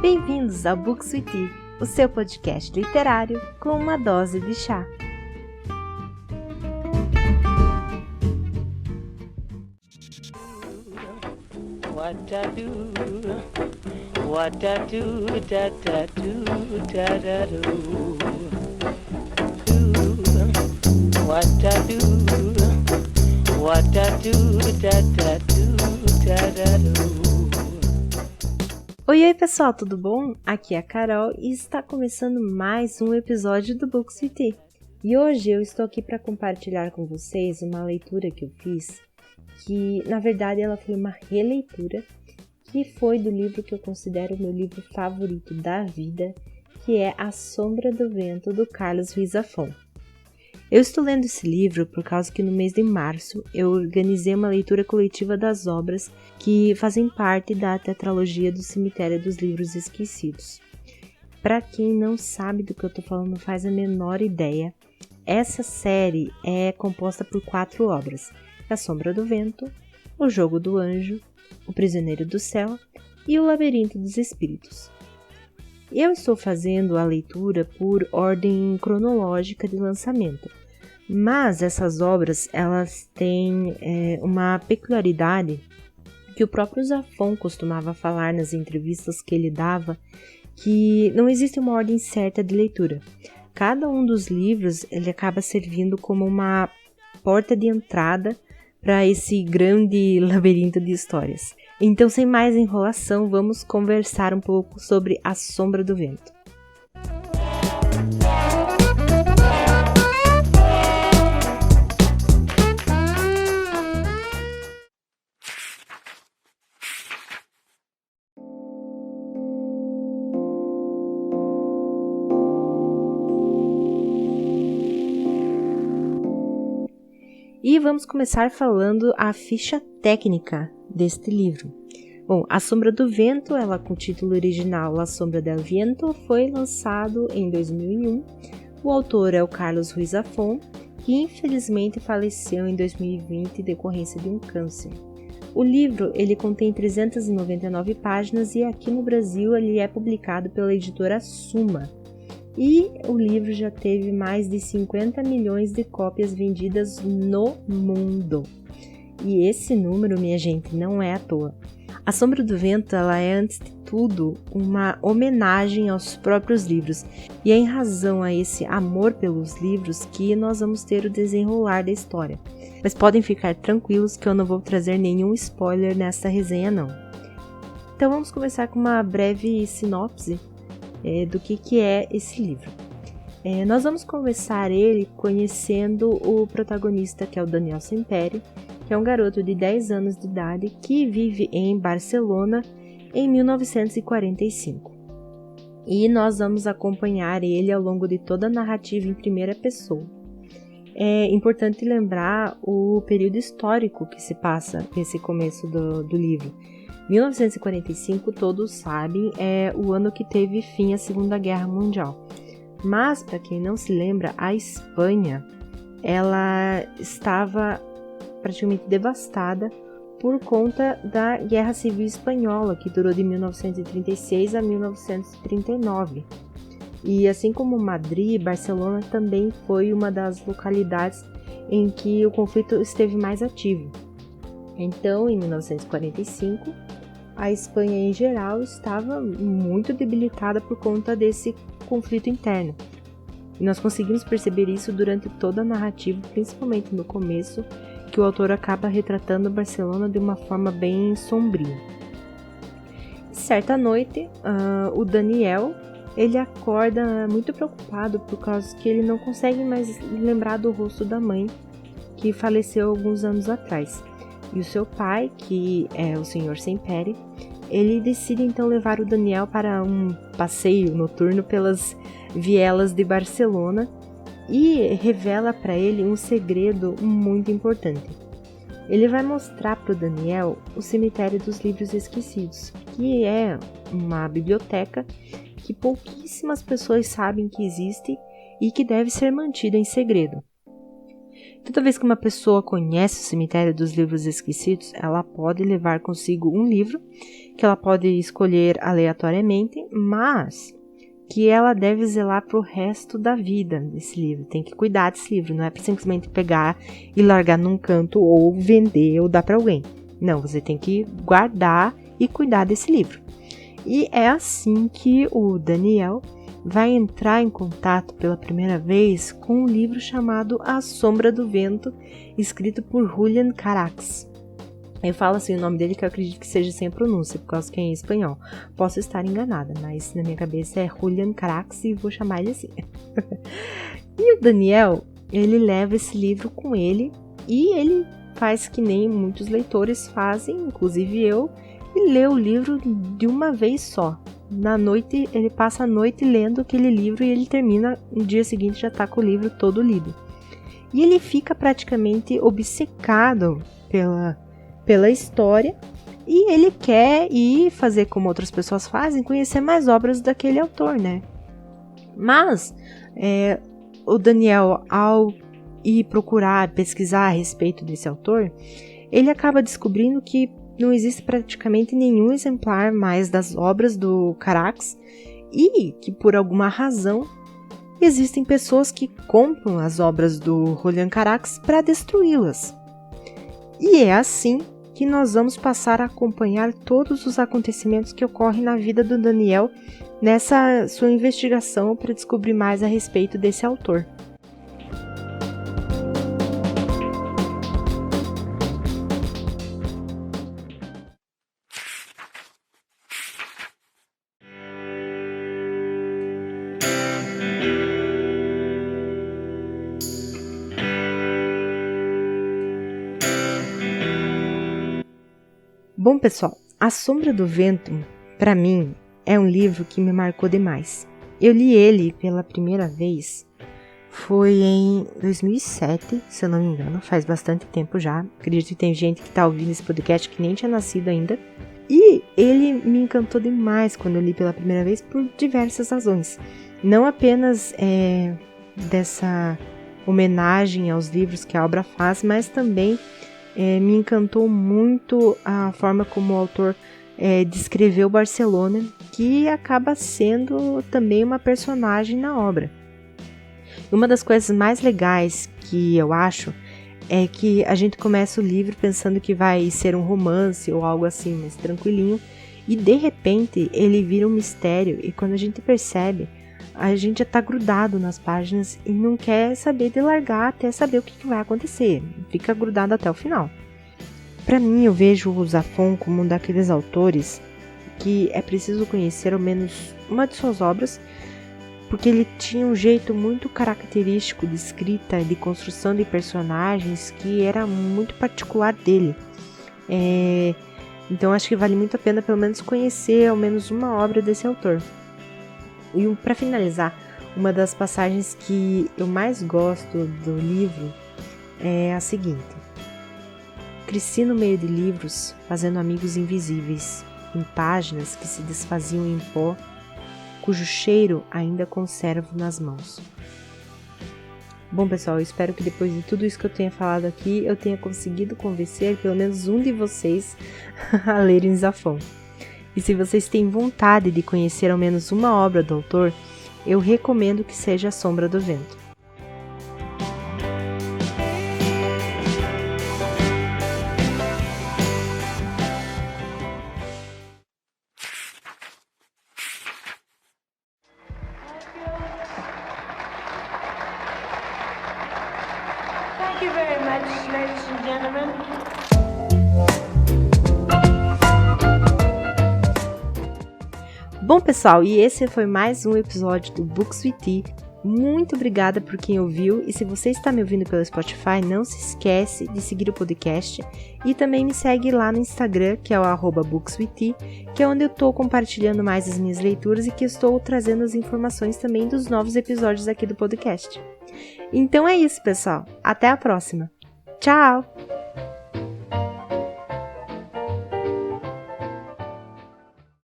Bem-vindos ao Books with Tea, o seu podcast literário com uma dose de chá. What I do, da da do, da da do. What I do, da da do, da da do. Oi pessoal, tudo bom? Aqui é a Carol e está começando mais um episódio do Books with Tea. E hoje eu estou aqui para compartilhar com vocês uma leitura que eu fiz, que na verdade ela foi uma releitura, que foi do livro que eu considero o meu livro favorito da vida, que é A Sombra do Vento, do Carlos Ruiz Zafón. Eu estou lendo esse livro por causa que no mês de março eu organizei uma leitura coletiva das obras que fazem parte da tetralogia do Cemitério dos Livros Esquecidos. Para quem não sabe do que eu estou falando, não faz a menor ideia, essa série é composta por 4 obras: A Sombra do Vento, O Jogo do Anjo, O Prisioneiro do Céu e O Labirinto dos Espíritos. Eu estou fazendo a leitura por ordem cronológica de lançamento, mas essas obras elas têm uma peculiaridade que o próprio Zafón costumava falar nas entrevistas que ele dava, que não existe uma ordem certa de leitura. Cada um dos livros ele acaba servindo como uma porta de entrada para esse grande labirinto de histórias. Então, sem mais enrolação, vamos conversar um pouco sobre A Sombra do Vento. E vamos começar falando a ficha técnica deste livro. Bom, A Sombra do Vento, ela com o título original La Sombra del Viento, foi lançado em 2001. O autor é o Carlos Ruiz Zafón, que infelizmente faleceu em 2020 em decorrência de um câncer. O livro ele contém 399 páginas e aqui no Brasil ele é publicado pela editora Suma. E o livro já teve mais de 50 milhões de cópias vendidas no mundo. E esse número, minha gente, não é à toa. A Sombra do Vento ela é, antes de tudo, uma homenagem aos próprios livros. E é em razão a esse amor pelos livros que nós vamos ter o desenrolar da história. Mas podem ficar tranquilos que eu não vou trazer nenhum spoiler nessa resenha, não. Então vamos começar com uma breve sinopse do que é esse livro. Nós vamos começar ele conhecendo o protagonista, que é o Daniel Sempere, que é um garoto de 10 anos de idade que vive em Barcelona em 1945. E nós vamos acompanhar ele ao longo de toda a narrativa em primeira pessoa. É importante lembrar o período histórico que se passa nesse começo do livro. 1945, todos sabem, é o ano que teve fim a Segunda Guerra Mundial. Mas, para quem não se lembra, a Espanha ela estava praticamente devastada por conta da Guerra Civil Espanhola, que durou de 1936 a 1939. E assim como Madrid, Barcelona também foi uma das localidades em que o conflito esteve mais ativo. Então, em 1945, a Espanha em geral estava muito debilitada por conta desse conflito interno. E nós conseguimos perceber isso durante toda a narrativa, principalmente no começo, que o autor acaba retratando Barcelona de uma forma bem sombria. Certa noite, o Daniel ele acorda muito preocupado por causa que ele não consegue mais lembrar do rosto da mãe, que faleceu alguns anos atrás. E o seu pai, que é o Sr. Sempere, ele decide então levar o Daniel para um passeio noturno pelas vielas de Barcelona e revela para ele um segredo muito importante. Ele vai mostrar para o Daniel o Cemitério dos Livros Esquecidos, que é uma biblioteca que pouquíssimas pessoas sabem que existe e que deve ser mantida em segredo. Toda vez que uma pessoa conhece o cemitério dos livros esquecidos, ela pode levar consigo um livro que ela pode escolher aleatoriamente, mas que ela deve zelar para o resto da vida desse livro. Tem que cuidar desse livro, não é para simplesmente pegar e largar num canto ou vender ou dar para alguém. Não, você tem que guardar e cuidar desse livro. E é assim que o Daniel vai entrar em contato pela primeira vez com um livro chamado A Sombra do Vento, escrito por Julian Carax. Eu falo assim o nome dele que eu acredito que seja sem pronúncia, por causa que é em espanhol. Posso estar enganada, mas na minha cabeça é Julian Carax e vou chamar ele assim. E o Daniel, ele leva esse livro com ele e ele faz que nem muitos leitores fazem, inclusive eu, e lê o livro de uma vez só. Na noite, ele passa a noite lendo aquele livro e ele termina, no dia seguinte já está com o livro todo lido. E ele fica praticamente obcecado pela história e ele quer ir fazer como outras pessoas fazem, conhecer mais obras daquele autor, né? Mas o Daniel, ao ir procurar, pesquisar a respeito desse autor, ele acaba descobrindo que não existe praticamente nenhum exemplar mais das obras do Carax e que, por alguma razão, existem pessoas que compram as obras do Julian Carax para destruí-las. E é assim que nós vamos passar a acompanhar todos os acontecimentos que ocorrem na vida do Daniel nessa sua investigação para descobrir mais a respeito desse autor. Bom, pessoal, A Sombra do Vento, para mim, é um livro que me marcou demais. Eu li ele pela primeira vez, foi em 2007, se eu não me engano, faz bastante tempo já. Acredito que tem gente que tá ouvindo esse podcast que nem tinha nascido ainda. E ele me encantou demais quando eu li pela primeira vez por diversas razões. Não apenas dessa homenagem aos livros que a obra faz, mas também me encantou muito a forma como o autor descreveu Barcelona, que acaba sendo também uma personagem na obra. Uma das coisas mais legais que eu acho é que a gente começa o livro pensando que vai ser um romance ou algo assim, mais tranquilinho, e de repente ele vira um mistério, e quando a gente percebe, a gente já tá grudado nas páginas e não quer saber de largar até saber o que vai acontecer. Fica grudado até o final. Para mim, eu vejo o Zafón como um daqueles autores que é preciso conhecer ao menos uma de suas obras, porque ele tinha um jeito muito característico de escrita e de construção de personagens que era muito particular dele. Então acho que vale muito a pena pelo menos conhecer ao menos uma obra desse autor. E para finalizar, uma das passagens que eu mais gosto do livro é a seguinte: cresci no meio de livros, fazendo amigos invisíveis, em páginas que se desfaziam em pó, cujo cheiro ainda conservo nas mãos. Bom, pessoal, eu espero que depois de tudo isso que eu tenha falado aqui, eu tenha conseguido convencer pelo menos um de vocês a lerem Zafón. E se vocês têm vontade de conhecer ao menos uma obra do autor, eu recomendo que seja A Sombra do Vento. Thank you very much, ladies and gentlemen. Bom, pessoal, e esse foi mais um episódio do Books with Tea. Muito obrigada por quem ouviu, e se você está me ouvindo pelo Spotify, não se esquece de seguir o podcast e também me segue lá no Instagram, que é o @bookswithtea, que é onde eu estou compartilhando mais as minhas leituras e que estou trazendo as informações também dos novos episódios aqui do podcast. Então é isso, pessoal. Até a próxima. Tchau!